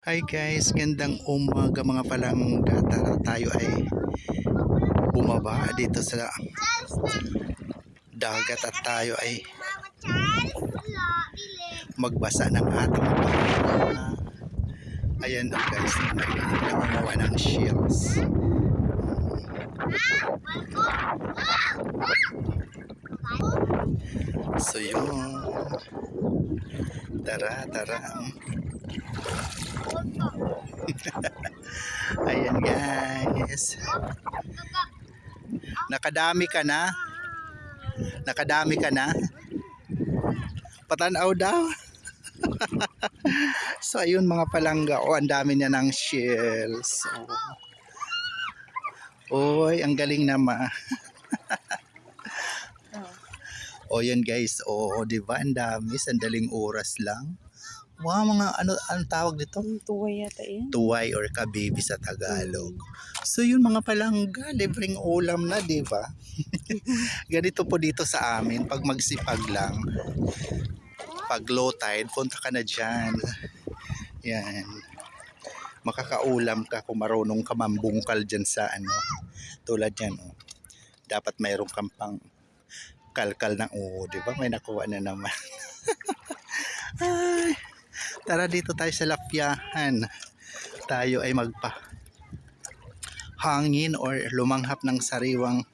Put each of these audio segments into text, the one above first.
Hi guys, gandang umaga mga palangga. Tara tayo ay bumaba dito sa dagat at tayo ay magbasa ng ating paa. Ayan na guys, nangunguha ng shells. So yun, tara. Ayan guys, nakadami ka na? Patanaw daw. So ayun mga palangga, ang dami niya ng shells. Oy, ang galing naman. Yan guys, di ba ang dami, sandaling oras lang. Wow, mga ano tawag dito? Tuway yata yan. Tuway or kabibi sa Tagalog. So yun mga palangga, libreng ulam na, di ba? Ganito po dito sa amin, pag magsipag lang, pag low tide, punta ka na dyan. Yan. Makakaulam ka kung marunong ka mambungkal dyan sa tulad yan. Dapat mayroong kang pang kalkal na di ba? May nakuha na naman. Ay, tara dito tayo sa lapyahan. Tayo ay hangin or lumanghap ng sariwang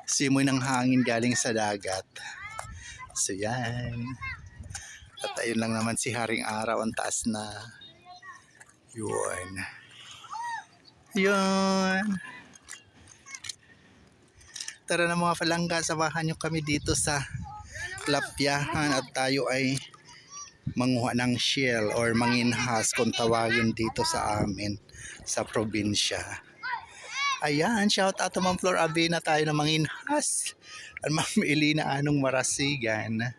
simoy ng hangin galing sa dagat. So yan. At ayun lang naman si Haring Araw, ang taas na. Yun. Tara na mga palangga, samahan nyo kami dito sa lapyahan at tayo ay manguha ng shell or manginhas kung tawagin dito sa amin sa probinsya. Ayan, shout out to Ma'am Flor Avena, tayo na manginhas. At Ma'am Elina Anong Marasigan.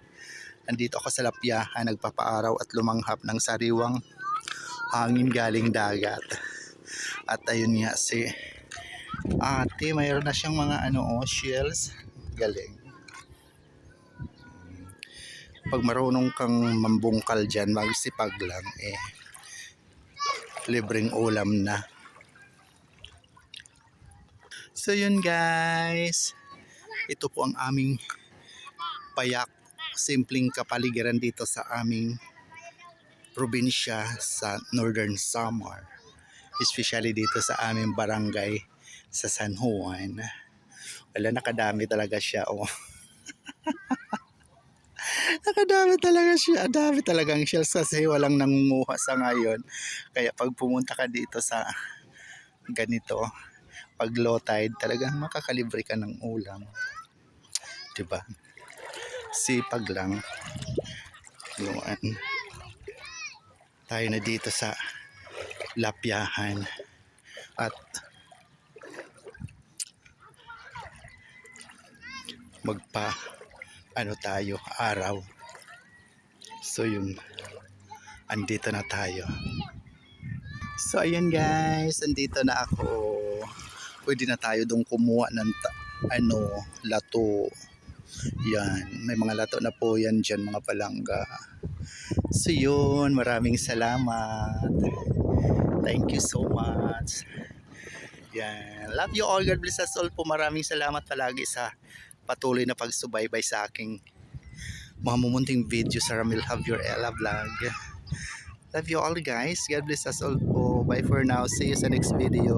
Andito ako sa lapyahan, nagpapaaraw at lumanghap ng sariwang hangin galing dagat. At ayun nga si ate, mayroon na siyang mga shells. Galing. Pag marunong kang mambungkal dyan, magsipag lang, libreng ulam na. So yun guys, ito po ang aming payak, simpleng kapaligiran dito sa aming probinsya sa Northern Samar, especially dito sa aming barangay sa San Juan. Wala, nakadami talaga siya. Nakadami talaga siya. Dami talagang shells kasi walang nangunguha sa ngayon. Kaya pag pumunta ka dito sa ganito, pag low tide, talagang makakalibre ka ng ulam. Diba? Sipag lang. Yun. Tayo na dito sa lapyahan. At tayo, araw. So yun, andito na tayo. So ayan guys, andito na ako. Pwede na tayo dong kumuha ng lato. Yan, may mga lato na po yan dyan mga palangga. So yun, maraming salamat. Thank you so much. Yan, love you all, God bless us all po. Maraming salamat palagi sa patuloy na pagsubaybay sa aking mga mumunting video sa Ramil Javier Ella Vlog. Love you all guys, God bless us all po. Bye for now, see you sa next video.